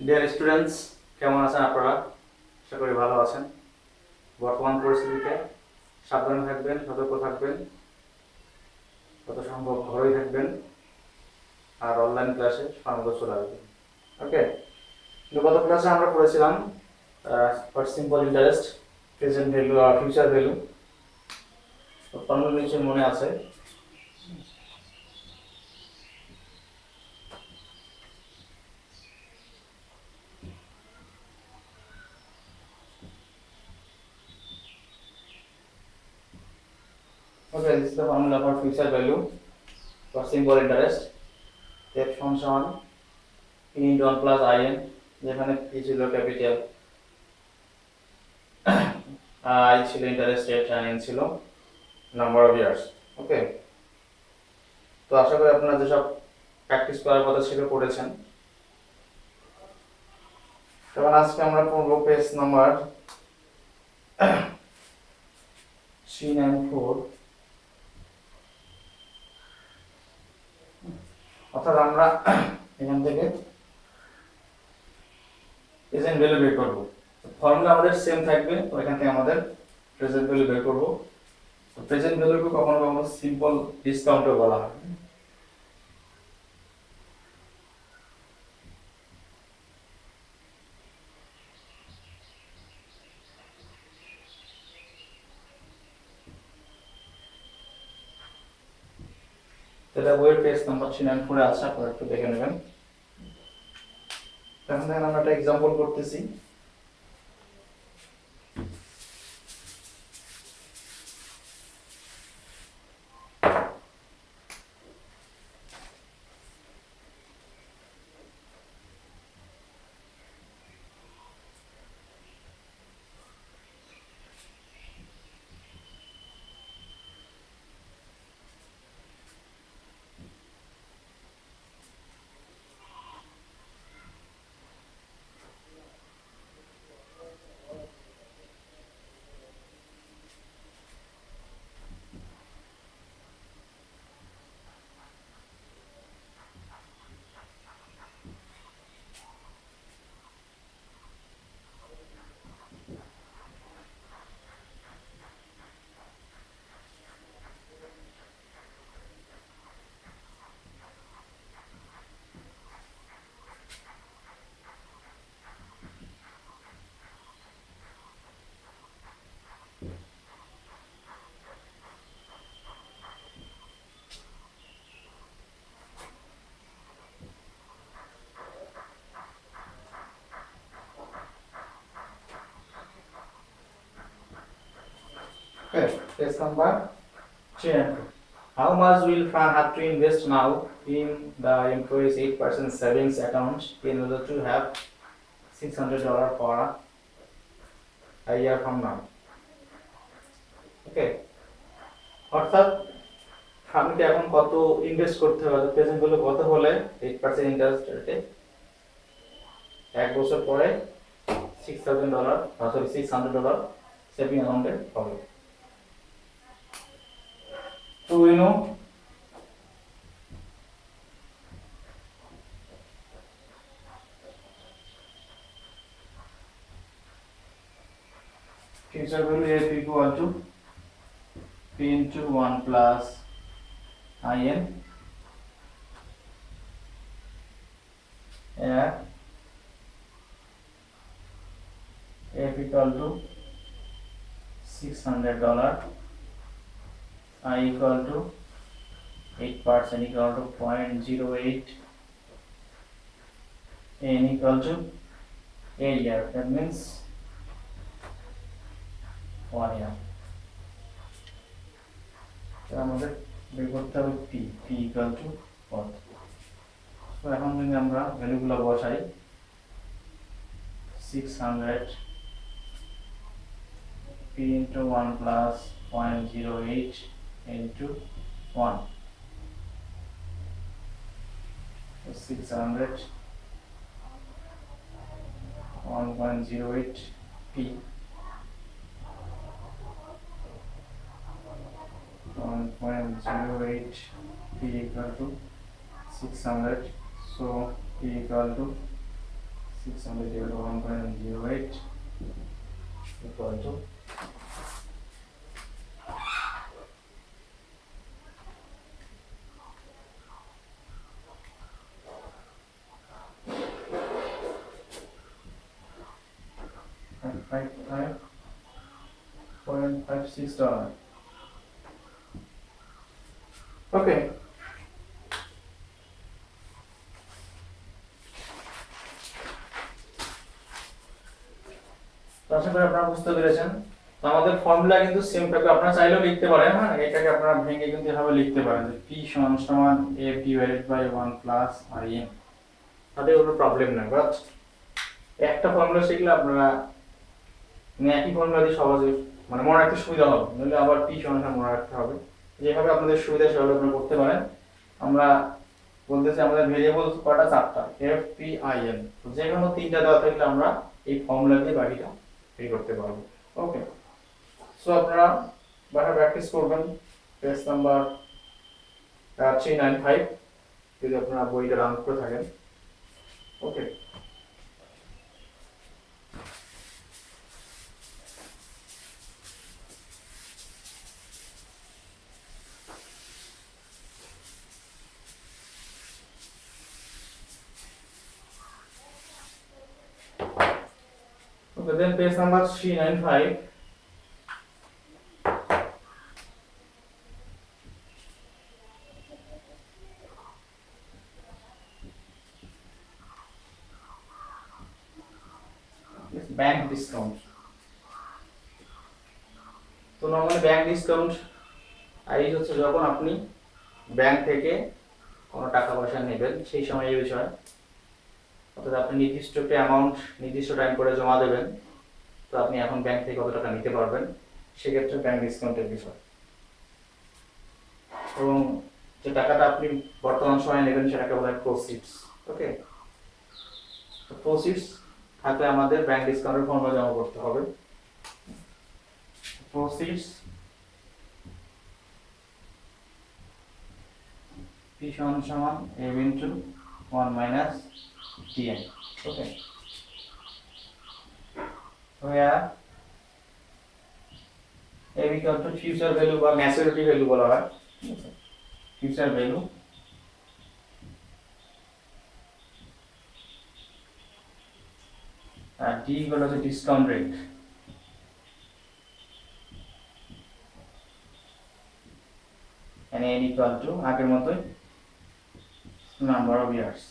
Dear students, কেমন আছেন আপনারা? আশা করি ভালো আছেন। বর্তমান পরিস্থিতিতে সাবধানে থাকবেন, সতর্ক থাকবেন, যত সম্ভব ঘরেই থাকবেন, আর অনলাইন ক্লাসে সর্বদা চলে আসবেন। ওকে, গত ক্লাসে আমরা পড়েছিলাম সিম্পল ইন্টারেস্ট, প্রেজেন্ট ভ্যালু আর ফিউচার ভ্যালু। ফর্মুলা নিশ্চয়ই মনে আছে। Okay, this is the formula for future value for simple interest. F সমান P into 1 plus IN, যেখানে P ছিল ক্যাপিটাল, I ছিল ইন্টারেস্ট রেট, আর N ছিল নাম্বার অফ ইয়ার্স। ওকে, তো আশা করি আপনারা যেসব প্র্যাকটিস করার কথা ছিল পড়েছেন। তখন আজকে আমরা পড়বো পেজ নাম্বার 394। অর্থাৎ আমরা এখান থেকে প্রেজেন্ট ভ্যালু বের করব। ফর্মুলা আমাদের সেম থাকবে, তো এখান থেকে আমাদের প্রেজেন্ট ভ্যালু বের করব। তো প্রেজেন্ট ভ্যালুকে কখনো কখনো সিম্পল ডিসকাউন্টও বলা হয়। এটা বইয়ের পেজ নাম্বার 394 আছে, আপনারা একটু দেখে নেবেন। এখন দেখেন আমরা একটা এক্সাম্পল করতেছি। Okay, page number 394. How much will Fran have to invest now in the employee's 8% savings account in order to have $600 for a year from now? Okay, অর্থাৎ ফার্মকে এখন কত ইনভেস্ট করতে হবে, প্রেজেন্ট ভ্যালু কত হলে 8% ইন্টারেস্ট রেটে এক বছর পরে $600 সেভিং অ্যাকাউন্টে হবে। So we know future value F equal to P into 1 plus IN, F equal to $600, I equal to 8% equal to 0.08, N equal to a year, that means 1 year. আমাদের বের করতে হবে P equal to what? তো এখন যদি আমরা ভ্যালুগুলো বসাই, 600 P into 1 plus 0.08 into 1, so 600 1.08 P 1.08 P equal to 600, so P equal to 600 divided by 1.08 equal to 5.56 dollar. Okay. তো আশা করি আপনারা বুঝতে পেরেছেন। তো আমাদের ফর্মুলা কিন্তু সেম থাকবে, আপনারা চাইলেও লিখতে পারেন, হ্যাঁ এটাকে আপনারা ভেঙে কিন্তু এভাবে লিখতে পারেন যে p সমান f divided by 1 plus in, তাতে কোনো প্রবলেম নাই। বাট একটা ফর্মুলা শিখলে আপনারা একই ফর্মুলা দিয়ে সহজে মনে রাখতে সুবিধা হবে, নইলে আবার p সমান মনে রাখতে হবে। যেভাবে আপনাদের সুবিধা সেভাবে আপনারা করতে পারেন। আমরা বলতেছি আমাদের ভেরিয়েবল কয়টা, চারটা, f p i n, তো যে কোনো তিনটা দেওয়া থাকলে আমরা এই ফর্মুলা দিয়ে বাকিটা বের করতে পারবো। ওকে, সো আপনারা বাসায় প্র্যাকটিস করবেন। পেজ নাম্বার 395 যদি আপনারা বইটা রান করে থাকেন। ওকে, then page number 395. Bank discount. তো নরমালি ব্যাংক ডিসকাউন্ট আইজ হচ্ছে যখন আপনি ব্যাংক থেকে কোনো টাকা পয়সা নেবেন সেই সময় এই বিষয়, অর্থাৎ আপনি নির্দিষ্ট একটা অ্যামাউন্ট নির্দিষ্ট টাইম করে জমা দেবেন, তো আপনি এখন ব্যাংক থেকে কত টাকা নিতে পারবেন সেক্ষেত্রে ব্যাংক ডিসকাউন্টের বিষয়। এবং যে টাকাটা আপনি বর্তমান সময়ে নেবেন সেটাকে বলা হয় প্রসিডস। ওকে, তো প্রসিডস থাকলে আমাদের ব্যাংক ডিসকাউন্টের ফর্মুলা জমা করতে হবে। প্রসিডস p সমান f into 1 minus tn. Okay, where f equal to future value বা maturity value বলা হয়, future value R d equal to discount rate, and n equal to আগের মতই number of years.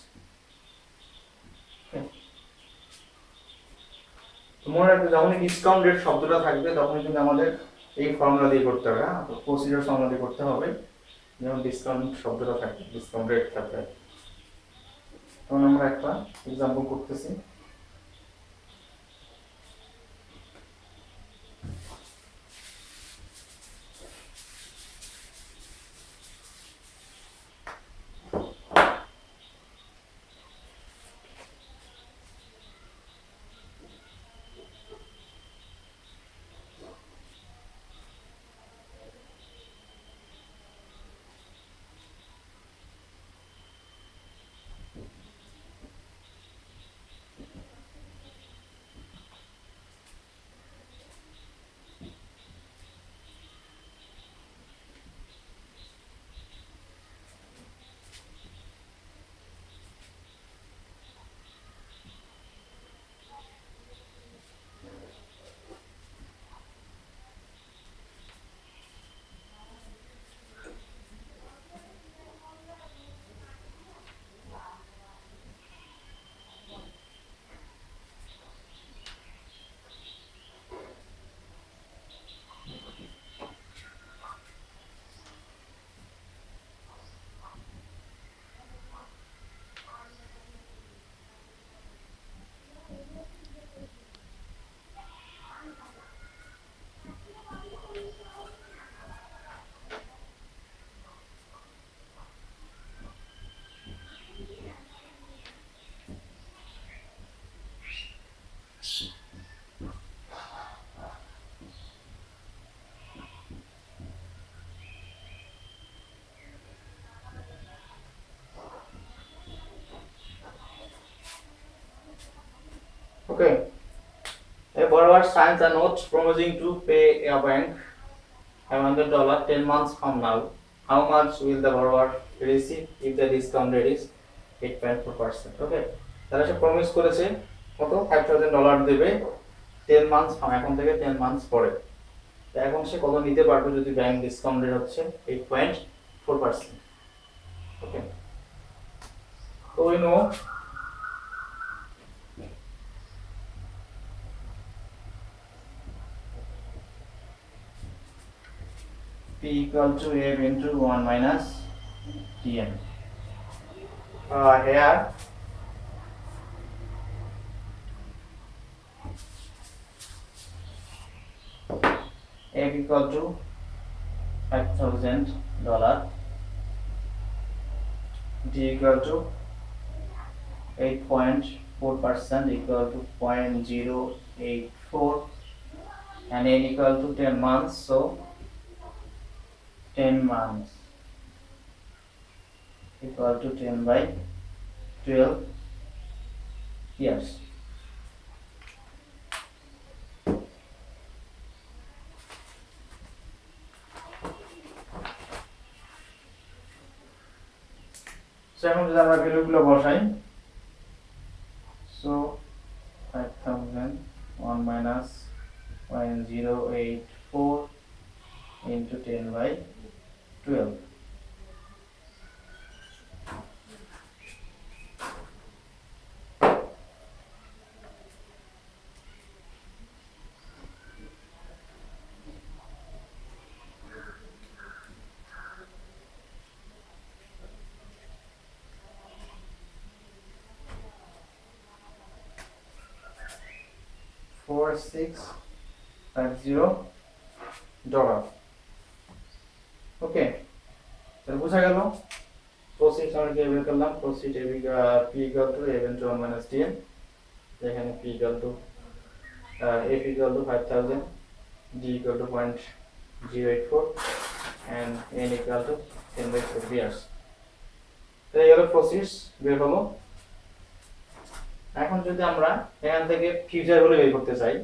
মনে রাখবে যখনই ডিসকাউন্ট রেট শব্দটা থাকবে তখনই কিন্তু আমাদের এই ফর্মুলা দিয়ে করতে হবে। হ্যাঁ, তো প্রসিডিউর ফর্মুলা দিয়ে করতে হবে যেমন ডিসকাউন্ট শব্দটা থাকবে, ডিসকাউন্ট রেট থাকবে। তখন আমরা একটা এক্সাম্পল করতেছি। Okay. A borrower signs a note promising to pay a bank $500 10 months from now. How much will the borrower receive if the discount rate is 8.4%? Okay. তারা সে প্রমিস করেছে কত $5,000 দেবে 10 মান্থস এখন থেকে 10 মান্থস পরে। তো এখন সে কত নিতে পারবে যদি ব্যাংক ডিসকাউন্ট রেট হচ্ছে 8.4%? Okay. So we know P equal to F into 1 minus Tn. Here F equal to $5,000, D equal to 8.4% equal to 0.084, and N equal to 10 months, so 10 months equal to 10 by 12 years. So এখন যদি আমরা ভ্যালুগুলো বসাই, so 5,000 1 minus 0.084 into 10 by 12. $4,650. ওকে, তাহলে বোঝা গেল proceed আমরা কি বের করলাম, proceed P equal to F into 1 minus Tn, এখানে P equal to F equal to 5,000, D equal to 0.084, and N equal to 10 by 12 years. তাহলে এর প্রসিডস বের হলো। এখন যদি আমরা এখান থেকে ফিউচার ভ্যালু বের করতে চাই,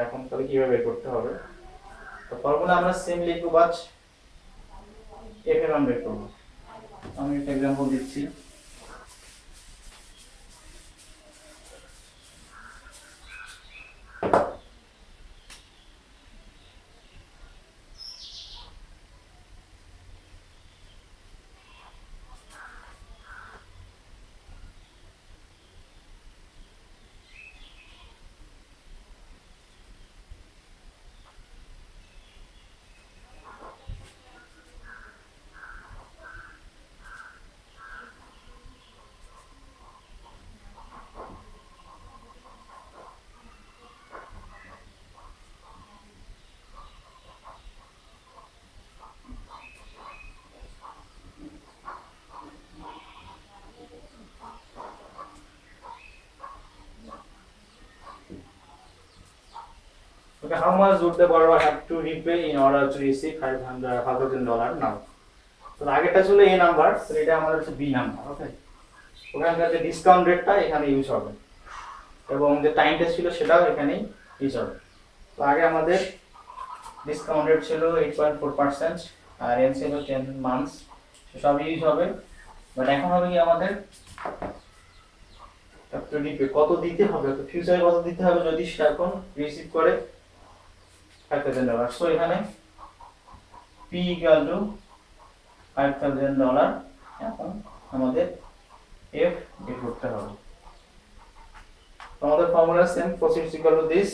এখন তাহলে কিভাবে বের করতে হবে? তো ফর্মুলা আমরা সেম লিখব, বাট এফ এর মান বের করব। আমি একটা एग्जांपल দিচ্ছি। Okay, how much would the borrower have to repay in order to receive $5,000 now? তো আগেটা ছিল A নাম্বার, তো এটা আমাদের হচ্ছে B নাম্বার। ওকে, ওখানকার যে ডিসকাউন্ট রেটটা এখানে ইউজ হবে এবং যে টাইমটা ছিল সেটাও এখানেই ইউজ হবে। তো আগে আমাদের ডিসকাউন্ট রেট ছিল 8.4% আর এন ছিল 10 মান্থস, সব ইউজ হবে। বাট এখন হবে কি আমাদের কত দিতে হবে, তো ফিউচারে কত দিতে হবে যদি সে এখন রিসিভ করে $5,000। সো এখানে P equal to $5,000, এখন আমাদের F বের করতে হবে। আমাদের formula same, proceed equal to this.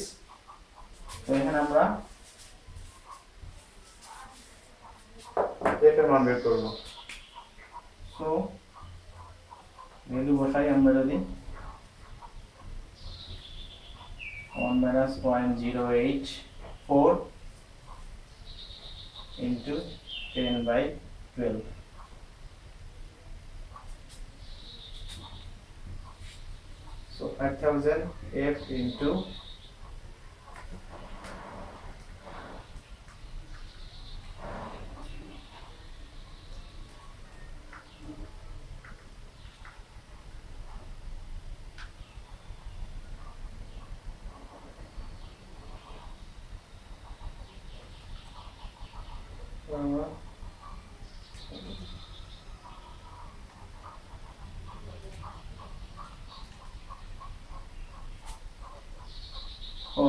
তো এখানে আমরা F এর মান বের করব। সো ভ্যালু বসাই আমরা যদি 1 minus 0.084 into 10 by 12. So 5,000 F into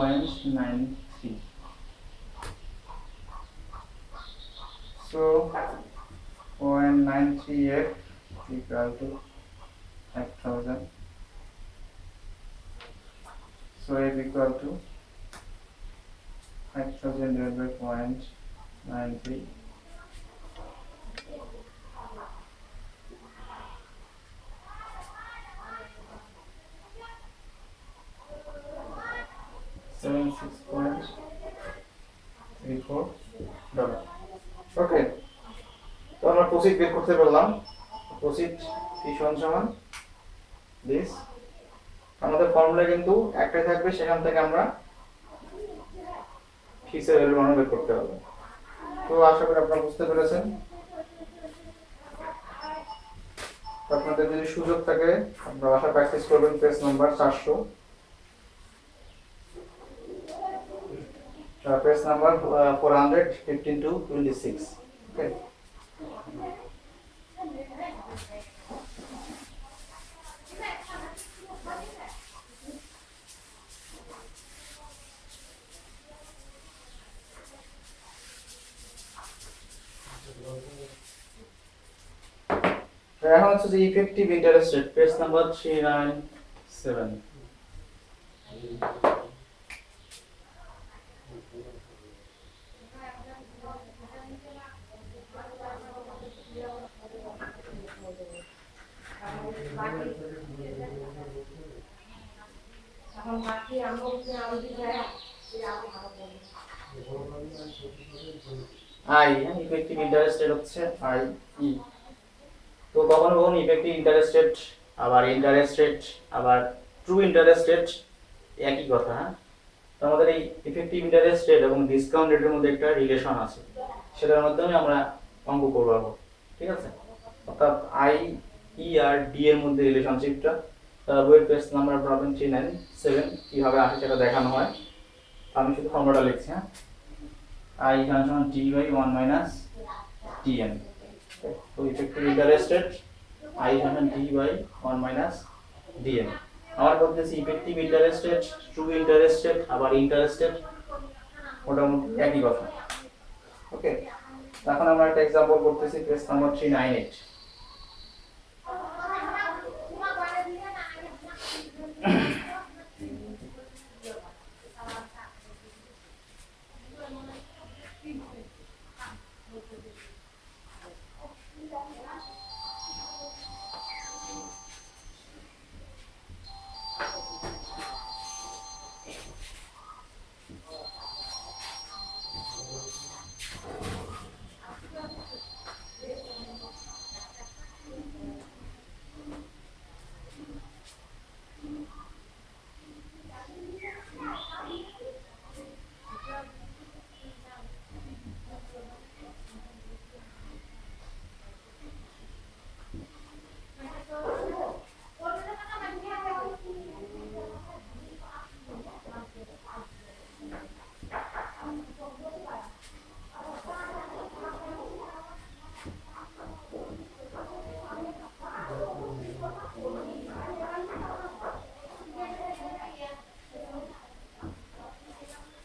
0.93. So 0.93f equal to 5000. So f equal to 5000 divided by 0.93. $76.34. ওকে, তো আমরা প্রসিড বের করতে পারলাম। প্রসিড ফি সমান দিস। আমাদের ফর্মুলা কিন্তু একটাই থাকবে, সেখান থেকে আমরা ফিসের ভ্যালু মান বের করতে পারবো। তো আশা করি আপনারা বুঝতে পেরেছেন। আপনাদের যদি সুযোগ থাকে আপনারা বাসা প্র্যাকটিস করবেন। Page number 400, page number 415 to 26। ওকে, এখন হচ্ছে যে effective interest rate, page number 397। I, effective interest rate হচ্ছে আই ই। তো কখনো কখনো ইফেক্টিভ ইন্টারেস্ট রেট আবার ইন্টারেস্ট রেট আবার ট্রু ইন্টারেস্ট রেট একই কথা। হ্যাঁ, তো আমাদের এই ইফেক্টিভ ইন্টারেস্ট রেট এবং ডিসকাউন্ট রেটের মধ্যে একটা রিলেশন আছে, সেটার মাধ্যমে আমরা অঙ্ক করব। ঠিক আছে, অর্থাৎ আই ই আর ডি এর মধ্যে রিলেশনশিপটা বইয়ের পেজ নাম্বার পাবেন 397। কিভাবে আসে সেটা দেখানো হয়। আমি শুধু ফর্মুলাটা লিখছি। হ্যাঁ, আই সমান টি বাই 1 মাইনাস টিএন। তো ইফেক্টিভ ইন্টারেস্ট রেট আই সমান টি বাই 1 মাইনাস ডিএন। আমার বলতেছি effective interest rate, true interest rate আবার ইন্টারেস্ট রেট মোটামুটি একই কথা। ওকে, এখন আমরা একটা एग्जांपल করতেছি, page number 398।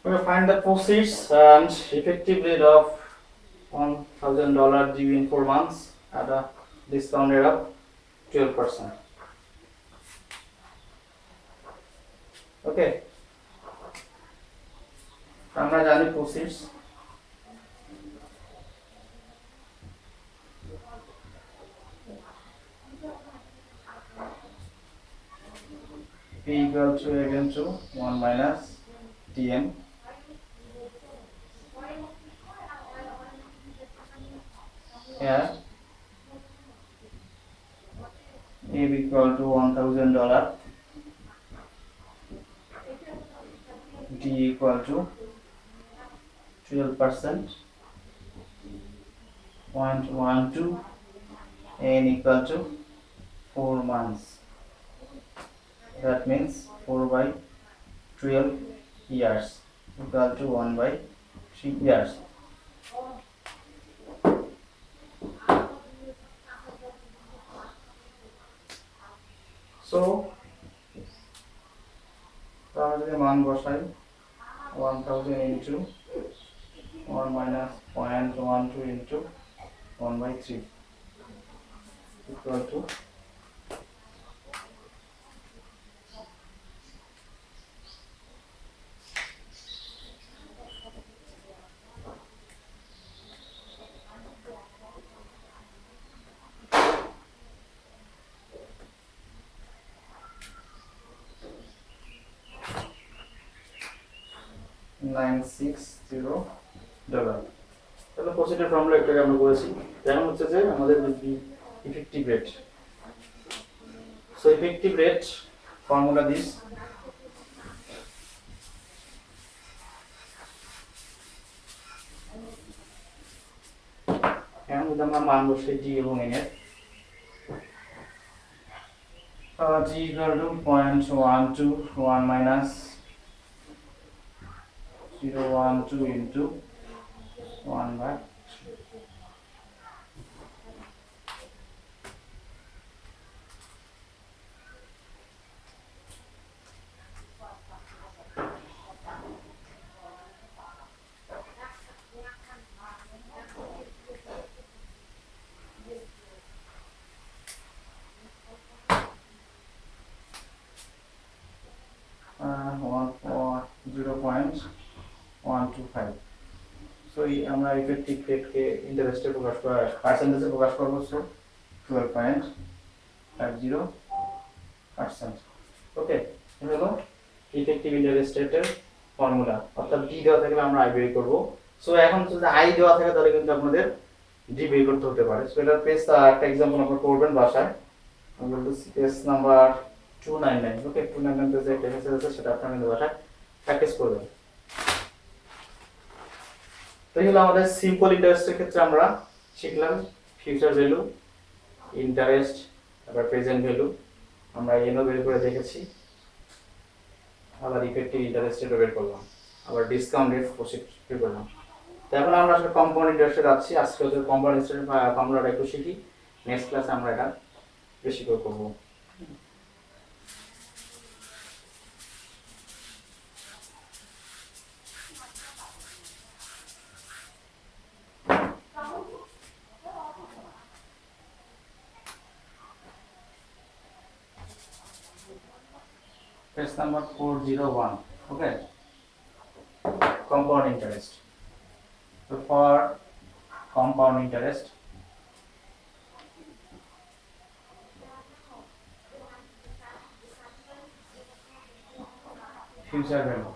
We will find the proceeds and effective rate of $1,000 due in 4 months at a discount rate of 12%. Okay, আমরা জানি proceeds P equal to again to 1 minus Tn. Here A equal to $1,000, D equal to 12%, 0.12, N equal to 4 months. That means 4 by 12 years equal to 1 by 3 years. So আমরা যদি মান বসাই 1000 into 1 minus 0.12 into 1 by 3 equal to 960 dollar. তাহলে procedure formula একটাকে আমরা করেছি, যেমন হচ্ছে যে আমাদের effective rate. So effective rate formula this এখন যদি আমরা মান বসাই জি এবং এন এর, g equal to 0.121 minus 0.12 into 1 by 0.125। So আমরা ইফেক্টিভ রেটকে ইন্টারেস্টে প্রকাশ করা পার্সেন্টেজে প্রকাশ করব। সো 12.50%। ওকে, এটা হলো ইফেক্টিভ ইন্টারেস্ট রেটের ফর্মুলা। অর্থাৎ ডি দেওয়া থাকলে আমরা আই বের করব। সো এখন যদি আই দেওয়া থাকে তাহলে কিন্তু আপনাদের ডি বের করতে হতে পারে। সো এটার পেজ একটা एग्जांपल আপনারা করবেন বাসায়। আমরা বলতে পেজ নাম্বার 299। ওকে, 299 পেজে একটা মেসেজ আছে, সেটা আপনারা কিন্তু বাসায় প্র্যাকটিস করবেন। তো এই হলো আমাদের সিম্পল ইন্টারেস্টের ক্ষেত্রে আমরা শিখলাম ফিউচার ভ্যালু, ইন্টারেস্ট, তারপর প্রেজেন্ট ভ্যালু আমরা এনও বের করে দেখেছি, আবার ইফেক্টিভ ইন্টারেস্ট রেট বের করলাম, আবার ডিসকাউন্ট রেট প্রসিড বের করলাম। তো এখন আমরা আসলে কম্পাউন্ড ইন্টারেস্টে যাচ্ছি। আজকে ওদের কম্পাউন্ড ইন্টারেস্টের ফর্মুলাটা একটু শিখি, নেক্সট ক্লাসে আমরা এটা বেশি করে করব। Page number 401. Okay, compound interest. So for compound interest, future value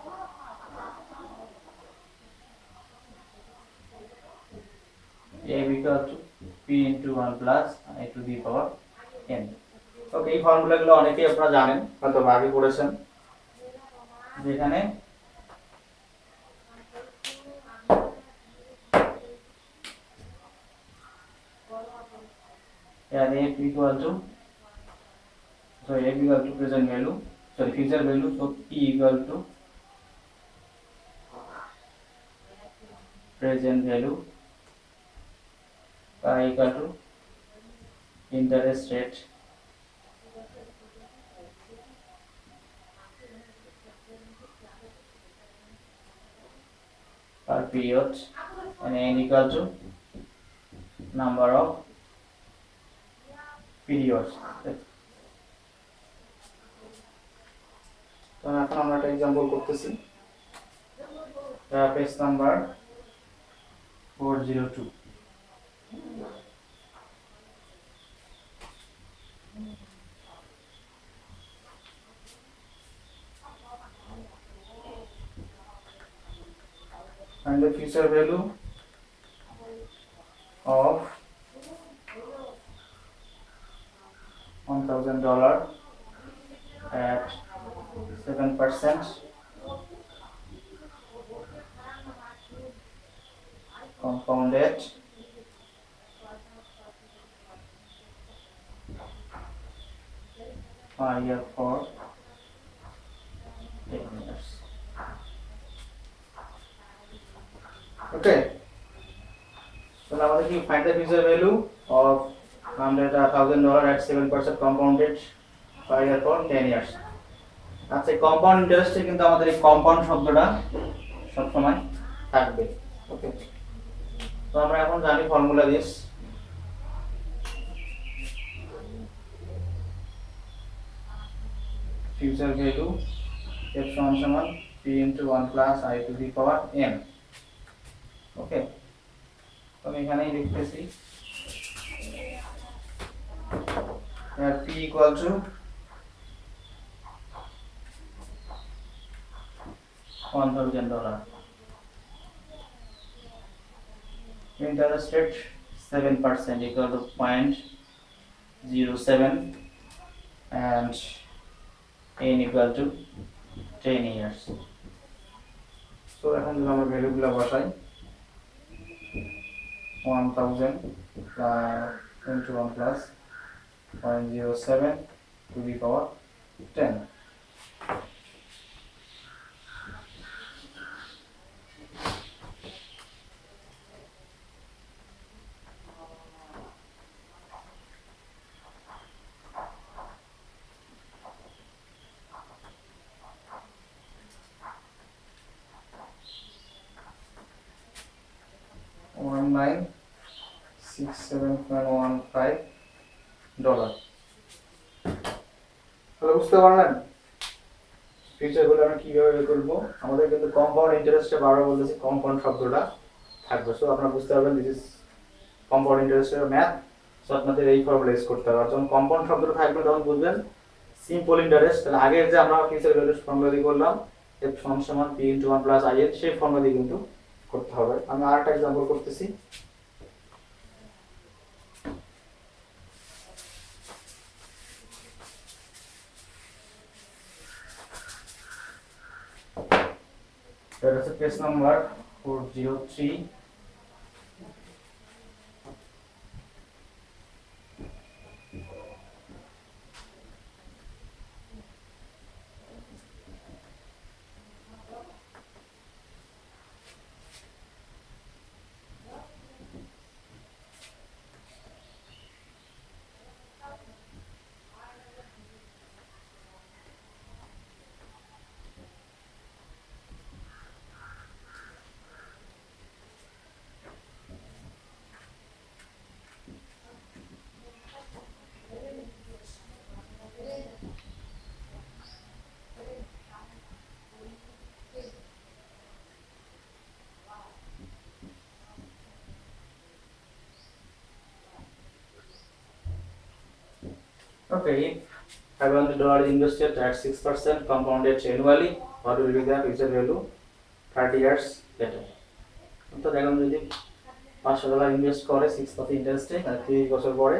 a equal to p into 1 plus I to the power n. ওকে, এই ফর্মুলাগুলো অনেকেই আপনারা জানেন, হয়তো আগে পড়েছেন। যেখানে f equal to present value, future value, so p equal to present value equal to interest rate per period, and n equal to number of periods. তো এখন আমরা একটা एग्जांपल করতেছি, page number 402। And the future value of $1,000 at 7% compounded per year for 10 years. Okay, so now we find the future value of $100,000 at 7% compounded per year for 10 years. আচ্ছা, compound ইন্টারেস্টে কিন্তু আমাদের এই কম্পাউন্ড শব্দটা সবসময় থাকবে। ওকে, তো আমরা এখন জানি formula this future value f সমান সমান p into 1 plus I to the power n। ওকে, তো আমি এখানেই লিখতেছি p equal to $1,000, interest rate 7% equal to 0.07, and n equal to 10 years। so এখন যদি আমরা ভ্যালুগুলো বসাই 1000 into 1 plus 0.07 to the power 10। $1967.15। তাহলে বুঝতে পারলেন ফিউচার গুলো আমরা কিভাবে বের করব। আমাদের কিন্তু কম্পাউন্ড ইন্টারেস্টে বারবার বলতেছি কম্পাউন্ড শব্দটা থাকবে। সো আপনারা বুঝতে পারবেন দিস ইজ কম্পাউন্ড ইন্টারেস্টের ম্যাথ। সো আপনাদের এই ফর্মুলা ইউজ করতে হবে। আর যখন কম্পাউন্ড শব্দটা থাকবে তখন বুঝবেন সিম্পল ইন্টারেস্ট। তাহলে আগে যে আমরা ফিউচার ভ্যালু ফর্মুলা দিয়ে করলাম f সমান সমান p into 1 plus in, সেই ফর্মুলা দিয়ে কিন্তু করতে হবে। আমি আরেকটা एग्जांपल করতেছি। এটা হচ্ছে page number 403। Okay, if $500 invested at 6% compounded annually, what will be the future value 30 years later? তো দেখুন যদি $500 ইনভেস্ট করে 6% ইন্টারেস্টে, আর 30 বছর পরে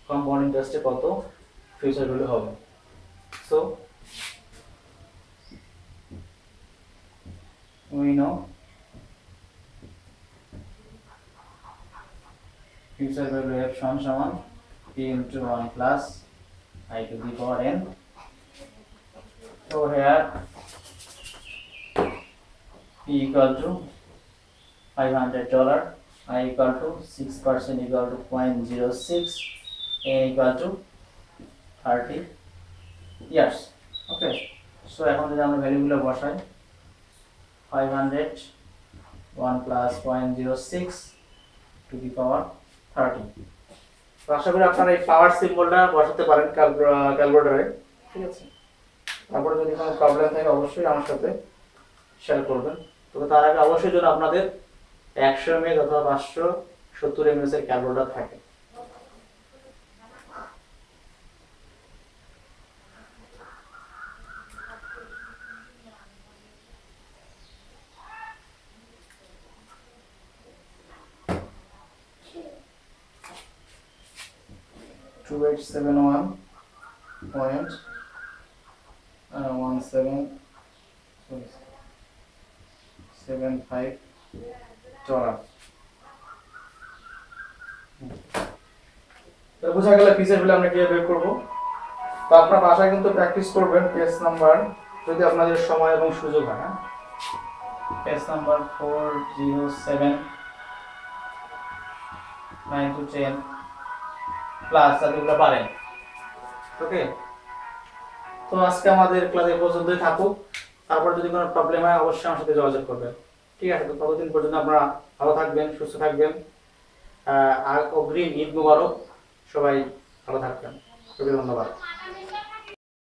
কম্পাউন্ড ইন্টারেস্টে কত ফিউচার ভ্যালু হবে। So we know future value f সমান p into 1 plus I to the power n। so here p equal to $500, I equal to 6% equal to 0.06, n equal to 30 years। okay, so এখন যদি আমরা ভ্যালুগুলো বসাই 500 1 plus 0.06 to the power 30। তো আশা করি আপনারা এই পাওয়ার সিম্বলটা বসাতে পারেন ক্যালকুলেটরে, ঠিক আছে। তারপরে যদি কোনো প্রবলেম থাকে অবশ্যই আমার সাথে শেয়ার করবেন। তবে তার আগে অবশ্যই যেন আপনাদের 100 mAh অথবা 570 mAh এর ক্যালকুলেটর থাকে। $287.75 তো বুঝা গেল ফিচার গুলো আমরা কিভাবে বের করব। তো আপনারা বাসায় কিন্তু প্র্যাকটিস করবেন। পেজ নাম্বার যদি আপনাদের সময় এবং সুযোগ হয়, হ্যাঁ, পেজ নাম্বার 407 9 to 10 প্লাস এগুলো পারেন। ওকে, তো আজকে আমাদের ক্লাস এই পর্যন্তই থাকুক। তারপর যদি কোনো প্রবলেম হয় অবশ্যই আমার সাথে যোগাযোগ করবেন। ঠিক আছে, তো ততদিন পর্যন্ত আপনারা ভালো থাকবেন, সুস্থ থাকবেন। আর অগ্রিম ঈদ মুবারক, সবাই ভালো থাকবেন। খুবই ধন্যবাদ।